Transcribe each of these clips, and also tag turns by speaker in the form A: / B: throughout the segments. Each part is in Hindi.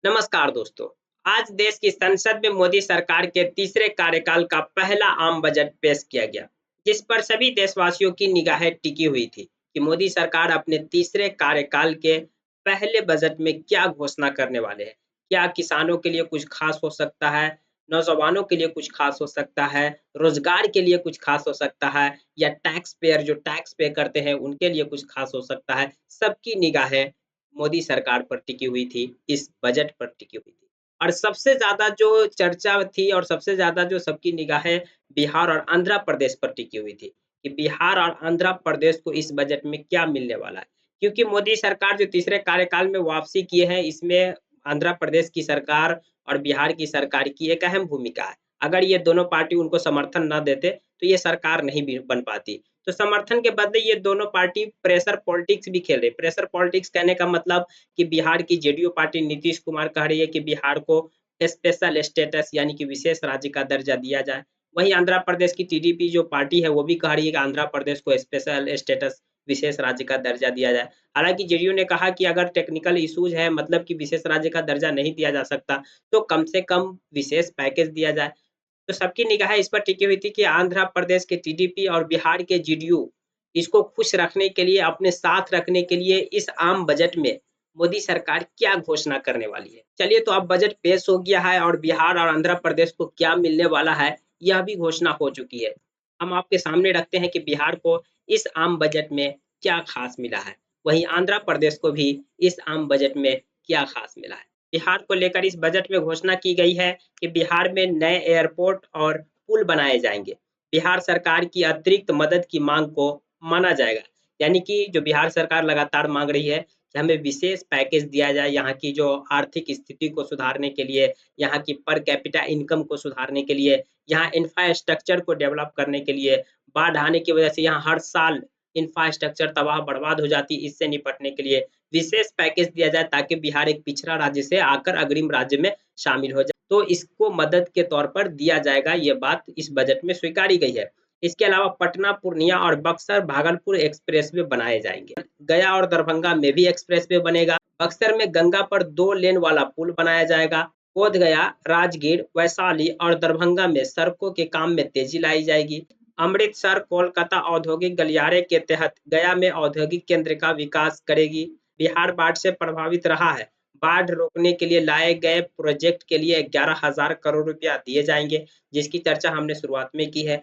A: नमस्कार दोस्तों। आज देश की संसद में मोदी सरकार के तीसरे कार्यकाल का पहला आम बजट पेश किया गया, जिस पर सभी देशवासियों की निगाहें टिकी हुई थी कि मोदी सरकार अपने तीसरे कार्यकाल के पहले बजट में क्या घोषणा करने वाले हैं। क्या किसानों के लिए कुछ खास हो सकता है, नौजवानों के लिए कुछ खास हो सकता है, रोजगार के लिए कुछ खास हो सकता है, या टैक्स पेयर जो टैक्स पे करते हैं उनके लिए कुछ खास हो सकता है। सबकी निगाहें मोदी सरकार पर टिकी हुई थी, इस बजट पर टिकी हुई थी। और सबसे ज़्यादा जो चर्चा थी और सबसे ज़्यादा जो सबकी निगाहें बिहार और आंध्र प्रदेश पर टिकी हुई थी, कि बिहार और आंध्र प्रदेश को इस बजट में क्या मिलने वाला है। क्योंकि मोदी सरकार जो तीसरे कार्यकाल में वापसी किए हैं, इसमें आंध्र प्रदेश की सरकार और बिहार की सरकार की एक अहम भूमिका है। अगर ये दोनों पार्टी उनको समर्थन ना देते, तो ये सरकार नहीं भी बन पाती। तो समर्थन के बदले ये दोनों पार्टी प्रेशर पॉलिटिक्स भी खेल रही है। प्रेशर पॉलिटिक्स कहने का मतलब कि बिहार की जेडीयू पार्टी नीतीश कुमार कह रही है कि बिहार को स्पेशल स्टेटस यानी कि विशेष राज्य का दर्जा दिया जाए। वहीं आंध्र प्रदेश की टीडीपी जो पार्टी है वो भी कह रही है कि आंध्र प्रदेश को स्पेशल स्टेटस विशेष राज्य का दर्जा दिया जाए। हालांकि जेडीयू ने कहा कि अगर टेक्निकल इश्यूज है मतलब कि विशेष राज्य का दर्जा नहीं दिया जा सकता, तो कम से कम विशेष पैकेज दिया जाए। तो सबकी निगाहें इस पर टिकी हुई थी कि आंध्र प्रदेश के टीडीपी और बिहार के जेडीयू इसको खुश रखने के लिए, अपने साथ रखने के लिए इस आम बजट में मोदी सरकार क्या घोषणा करने वाली है। चलिए, तो अब बजट पेश हो गया है और बिहार और आंध्र प्रदेश को क्या मिलने वाला है, यह भी घोषणा हो चुकी है। हम आपके सामने रखते हैं कि बिहार को इस आम बजट में क्या खास मिला है, वहीं आंध्र प्रदेश को भी इस आम बजट में क्या खास मिला है। बिहार को लेकर इस बजट में घोषणा की गई है कि बिहार में नए एयरपोर्ट और पुल बनाए जाएँगे। बिहार सरकार की अतिरिक्त मदद की माँग को माना जाएगा। यानी कि जो बिहार सरकार लगातार माँग रही है कि हमें विशेष पैकेज दिया जाए, यहाँ की जो आर्थिक स्थिति को सुधारने के लिए, यहाँ की पर कैपिटा इनकम को सुधारने के लिए, यहाँ इंफ्रास्ट्रक्चर को डेवलप करने के लिए। बाढ़ आने की वजह से यहाँ हर साल इंफ्रास्ट्रक्चर तबाह बर्बाद हो जाती है, इससे निपटने के लिए विशेष पैकेज दिया जाए ताकि बिहार एक पिछड़ा राज्य से आकर अग्रिम राज्य में शामिल हो जाए। तो इसको मदद के तौर पर दिया जाएगा, ये बात इस बजट में स्वीकारी गई है। इसके अलावा पटना, पूर्णिया और बक्सर, भागलपुर एक्सप्रेसवे बनाए जाएँगे। गया और दरभंगा में भी एक्सप्रेसवे बनेगा। बक्सर में गंगा पर 2 लेन वाला पुल बनाया जाएगा। बोधगया, राजगीर, वैशाली और दरभंगा में सड़कों के काम में तेजी लाई जाएगी। अमृतसर, कोलकाता औद्योगिक गलियारे के तहत गया में औद्योगिक केंद्र का विकास करेगी। बिहार बाढ़ से प्रभावित रहा है। बाढ़ रोकने के लिए लाए गए प्रोजेक्ट के लिए 11,000 करोड़ रुपया दिए जाएँगे, जिसकी चर्चा हमने शुरुआत में की है।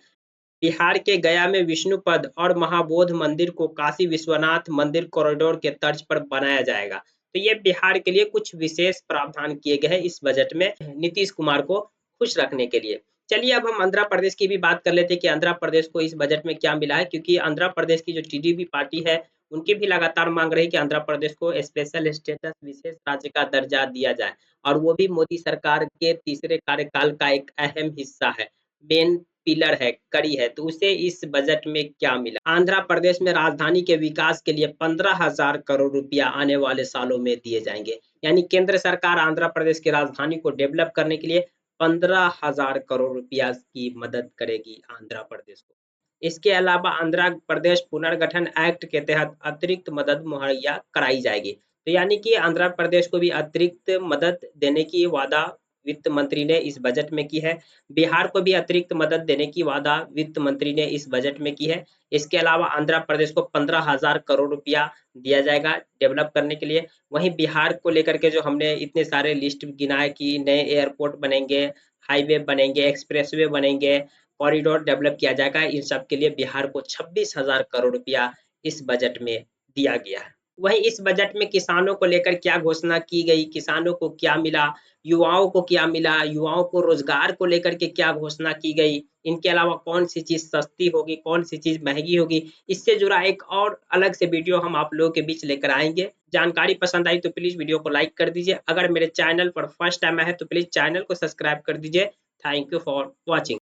A: बिहार के गया में विष्णुपद और महाबोधि मंदिर को काशी विश्वनाथ मंदिर कॉरिडोर के तर्ज पर बनाया जाएगा। तो ये बिहार के लिए कुछ विशेष प्रावधान किए गए हैं इस बजट में नीतीश कुमार को खुश रखने के लिए। चलिए, अब हम आंध्र प्रदेश की भी बात कर लेते हैं कि आंध्र प्रदेश को इस बजट में क्या मिला है, क्योंकि आंध्र प्रदेश की जो टीडीपी पार्टी है, उनकी भी लगातार मांग रही है कि आंध्र प्रदेश को स्पेशल स्टेटस विशेष राज्य का दर्जा दिया जाए, और वो भी मोदी सरकार के तीसरे कार्यकाल का एक अहम हिस्सा है। मेन पिलर है, कड़ी है, तो उसे इस बजट में क्या मिला? आंध्र प्रदेश में राजधानी के विकास के लिए 15,000 करोड़ रुपया आने वाले सालों में दिए जाएँगे। यानी केंद्र सरकार आंध्र प्रदेश की राजधानी को डेवलप करने के लिए 15,000 करोड़ रुपया की मदद करेगी आंध्र प्रदेश को। इसके अलावा आंध्र प्रदेश पुनर्गठन एक्ट के तहत अतिरिक्त मदद मुहैया कराई जाएगी। तो यानी कि आंध्र प्रदेश को भी अतिरिक्त मदद देने की वादा वित्त मंत्री ने इस बजट में की है। बिहार को भी अतिरिक्त मदद देने की वादा वित्त मंत्री ने इस बजट में की है। इसके अलावा आंध्र प्रदेश को 15,000 करोड़ रुपया दिया जाएगा डेवलप करने के लिए। वहीं बिहार को लेकर के जो हमने इतने सारे लिस्ट गिनाए कि नए एयरपोर्ट बनेंगे, हाईवे बनेंगे, एक्सप्रेसवे बनेंगे, कॉरिडोर डेवलप किया जाएगा। इन सब के लिए बिहार को 26,000 करोड़ रुपया इस बजट में दिया गया है। वहीं इस बजट में किसानों को लेकर क्या घोषणा की गई, किसानों को क्या मिला, युवाओं को क्या मिला, युवाओं को रोजगार को लेकर के क्या घोषणा की गई, इनके अलावा कौन-सी चीज़ सस्ती होगी, कौन-सी चीज़ महँगी होगी, इससे जुड़ा एक और अलग से वीडियो हम आप लोगों के बीच लेकर आएँगे। जानकारी पसंद आई तो प्लीज़ वीडियो को लाइक कर दीजिए। अगर मेरे चैनल पर फर्स्ट टाइम आए हैं तो प्लीज़ चैनल को सब्सक्राइब कर दीजिए। Thank you for watching.